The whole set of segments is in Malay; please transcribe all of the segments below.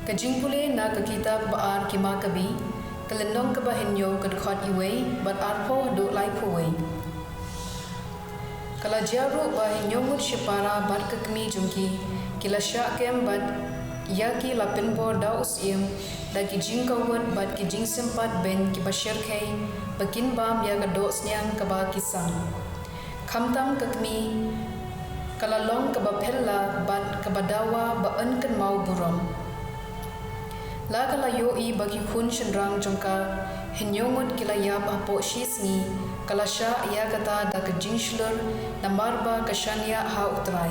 Kajing pule na ka kitab baar kima kabi, kalendong ka bahenyo kadkhot iway, bat arpo do lai puway. Kala jaru bahenyo mut shipara bat kakmi jungki, kila syak kem bat yaki lapin bo daus im, da kijing kawat bat kijing sempat ben kibashir kay, bakin bam ya kados nyang kaba kisang. Kamtam kakmi, kalalong kabapella bat kabadawa baan kan mau burom. La kalayo i bagi kun shendrang jongka henyongot kilayap apo shisngi kalasha ya kata da kejingslur namarba kashania ha utrai.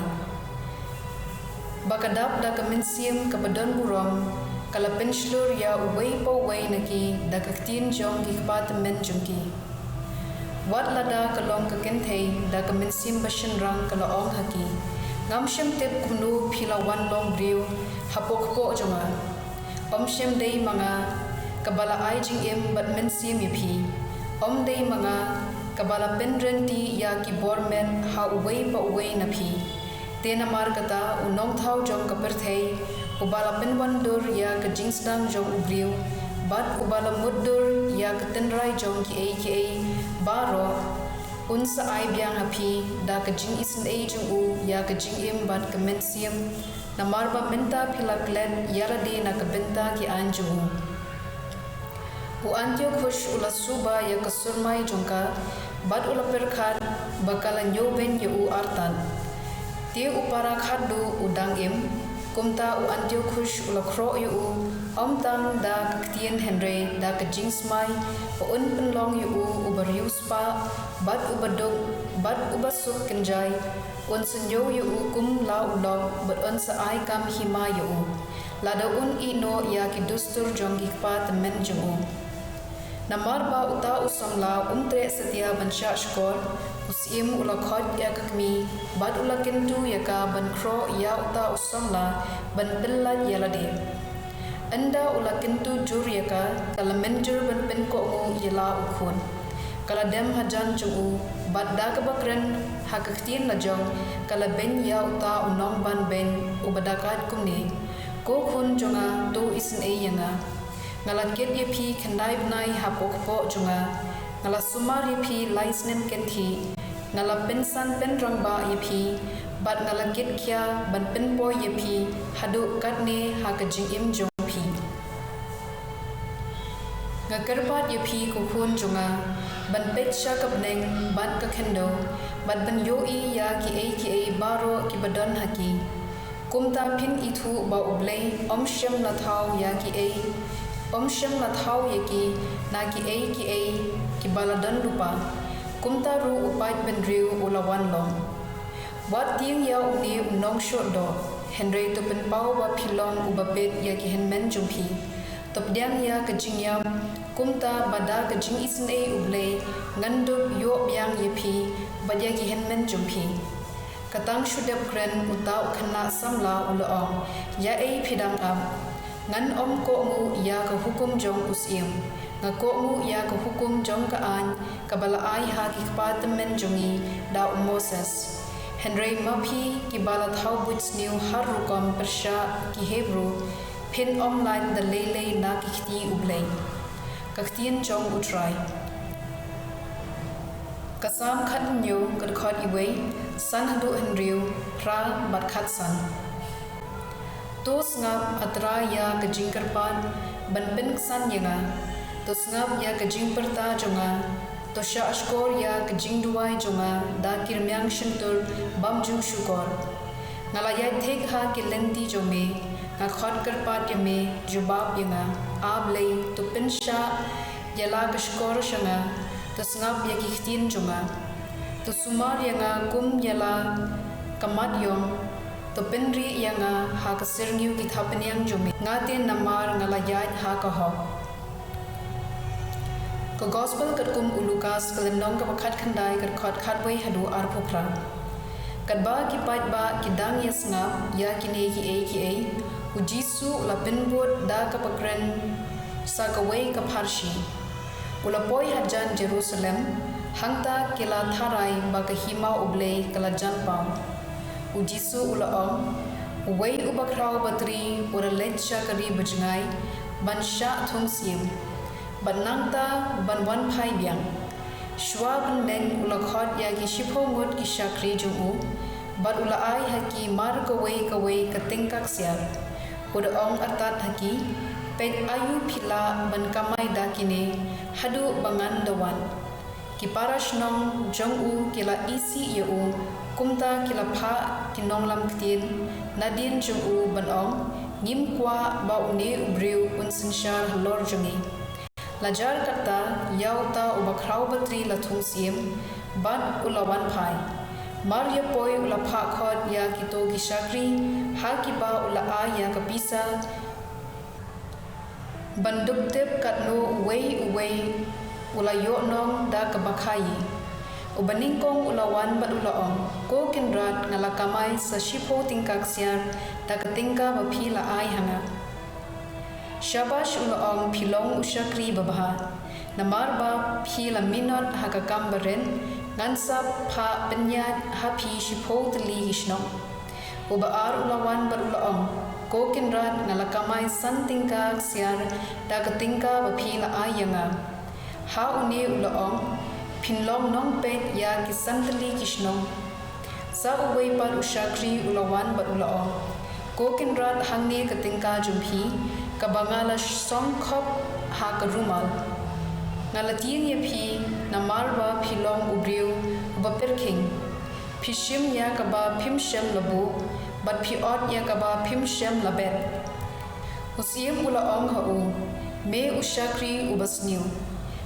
Bakadap da kemensim kabadon burom kalapin slur ya uway pa uway naki da kaktin jong kikpat men jongki. Wat lada kalong kakentay da kemensim bashendrang kalaong haki. Ngamshem tip kumnu pilawan long briu hapok po jonga. Omshem day mga kabala ay jing im bat mensim yapi. Om day mga kabala pendrenti ya kibormen ha uway pa uway napi. Tena markata unong tau jong kaperthay ubala penwandur ya kajingsdang jong ubriu bat ubala muddur ya katenray jong ki baro unsa ay biang hapi da kajing isin ay jong u ya kajing im bat kemensim namarba menta pilaklen yarade na kabenta ki anjung u antyo khush ula suba ya kasurmai jongka bat ula perkhat bakala nyoben ya u artan ti upara khadu udang im kumta u antyo khush ula kro yu u omtang da ktien henry da kajing smai u un penlong yu u ubarius pa bat ubaduk bat ubasuk kenjai un senyo yu kum la ulok but un sa ai kam hima yu lada un ino ya ki dustur jonggi pa temen jungu namar ba uta usong la tre setia bansha skor usim ula khot ya kakmi bat ula kentu ya ka ban kro ya uta usong la ban pillat ya lade anda ula kentu jur ya ka kala menjur ban pen ko mu yala ukhun kala dem hajan jungu bat da kabakren hakaktin na jong kala ben ya uta unong ban ben ubadakat kumni ko khun jonga to isin e yanga ngala ket ye phi khandai bnai hapok po jonga ngala sumar ye phi license kenti ngala pensan pen rangba ye phi bat ngala ket kya ban pen po ye phi hadu katne hakajing im jong phi ngakarpat ye phi ko khun jonga ban pet sha kapneng ban ka khendo bat ban yo i ya ki a baro ki badon haki kumta phin ithu ba ublei om shem na thau ya ki a om shem na thau ye ki na ki a ki baladan lupa kumta ru upai ben riu ulawan long wat ting ya uni unong shot do henry to pen pau wa philong ubapet ya ki henmen jumpi topdyang ya kajing yam kumta bada kajing isin e ublei ngandup yo byang yepi badya ki henmen jumpi katang shudep kren utau khana samla uloong ya e phidang am ngan om ko mu ya ka hukum jong usim nga ko mu ya ka hukum jong ka an kabala ai ha ki patemen jongi da moses henry mapi ki bala thau buts new harukom persha ki hebrew pin online the lele na kiti ublei kaktien jong utrai kasam khat nyu kad khot iwei san hadu henriu ra bat khat san tos ngap atra ya kajing karpan ban pen san yenga tos ngap ya kajing perta jonga tosha ashkor ya kajing duai jonga da kirmyang shintur bamju shukor ngalaya thek ha kilenti jome nga khot karpat yame jubab yenga ablei to pensha yala kashkor shanga to snap yakihtin jonga to sumar yanga kum yala kamat yong to penri yanga ha kasirngiu ki thapanyang jome ngate namar ngalayat ha ka ho ko gospel katkum ulukas kalendong ka pakhat khandai kat khot khatwei hadu arphopra kadba ki patba kidang yasnga ya kine ki a ujisu la penbot da kapakren sakaway kapharshi ulapoi hajan jerusalem hangta kila tharai bakahima ublei kala janpam ujisu ulaom Uway ubakraw batri ura lecha kari bajngai ban sha thung sim ban nangta ban wan phai biang shwa ban nen ula khot ya gi shipho ngot ki shakri jungu bat ula ai haki mar kawai ka tingkak siar ura ong atat haki pet ayu phila ban kamai dakine hadu bangan dawan ki parash nong jongu kila isi yeu kumta kila pha kinong lam ktin nadin jungu ban ong ngim kwa ba une ubriu unsinshar halor jungi lajar kata yauta ubakraw batri lathung sim bat ulawan phai Maria poi ula pha khot ya kito gi shakri ha ki ba ula a ya kapisa banduk tep katno uway ula yo nong da kabakhai ubaning kong ulawan bat ulaong ko kinrat ngalakamai sa shipo tingkak siar da katingka baphi la ai hanga shabash ulaong philong ushakri babha namar ba phi la minot hakakam baren ngansa pha penyat hapi shipo tli hishnong uba ar ulawan bat ulaong ko kinrat ngalakamai san tingkak siar da katingka baphi la ai hanga ha une ulaong pinlong nong pet ya kisantali kishnong sa uway par ushakri ulawan bat ulaong ko kinrat hangne katingka jumphi kabangala song khop ha karumal ngalatin ya phi namarwa philong ubriu baperking phishim ya kaba phimshem labu bat phi ot ya kaba phimshem labet usim ulaong ha u me ushakri ubasniu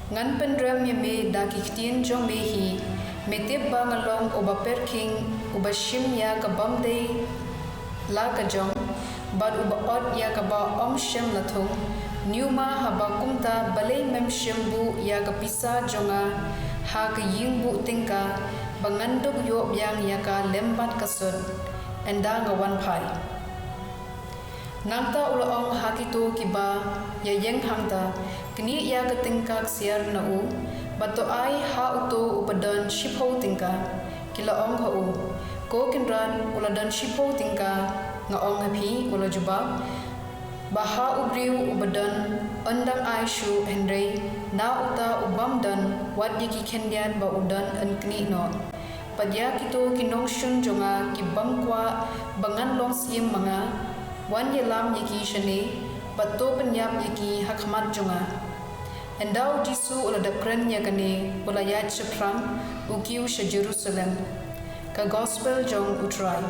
ngan pendram ya me daki ktien jong me hi metep bang along oba perking oba shim ya kabam de la ka jong bad uba ot ya kaba om shem lathung nyuma haba kumta balay mem shem bu ya ka pisa jonga ha ka ying bu tingka banganduk yo yang ya ka lembat kasut enda ngawan phai nangta ulaong hakito kiba ya yeng hangta kini ya ketingkak siar na u bato ai ha uto upadan shipho tingka kila ong ha u ko kinran uladan shipho tingka nga ong hapi ula juba baha ubriu ubadan andang ai shu henry na uta ubam dan wat yiki kendian ba udan an kini no padya kito kinong shun jonga ki bangkwa bangan long sim mga wan yelam yiki shane bato penyap yiki hakmat jonga endau jisu ula dapkren yakane ula yat shapram ukiu sha Jerusalem ka gospel jong utrai